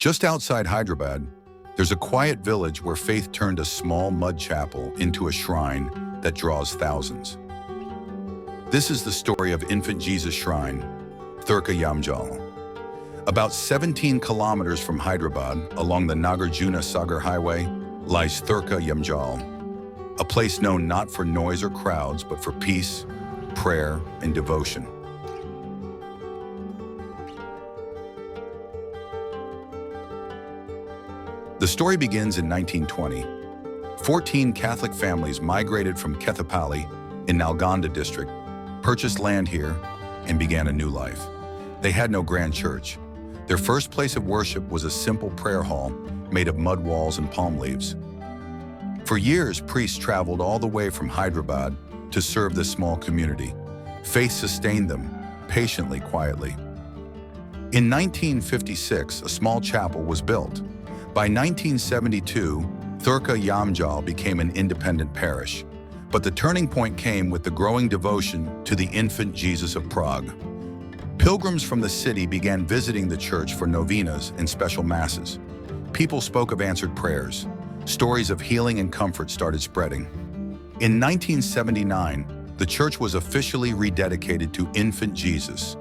Just outside Hyderabad, there's a quiet village where faith turned a small mud chapel into a shrine that draws thousands. This is the story of Infant Jesus Shrine, Thurka Yamjal. About 17 kilometers from Hyderabad, along the Nagarjuna Sagar Highway, lies Thurka Yamjal, a place known not for noise or crowds, but for peace, prayer, and devotion. The story begins in 1920. 14 Catholic families migrated from Kethapalli in Nalgonda district, purchased land here, and began a new life. They had no grand church. Their first place of worship was a simple prayer hall made of mud walls and palm leaves. For years, priests traveled all the way from Hyderabad to serve this small community. Faith sustained them, patiently, quietly. In 1956, a small chapel was built. By 1972, Thurka Yamjal became an independent parish. But the turning point came with the growing devotion to the Infant Jesus of Prague. Pilgrims from the city began visiting the church for novenas and special masses. People spoke of answered prayers. Stories of healing and comfort started spreading. In 1979, the church was officially rededicated to Infant Jesus,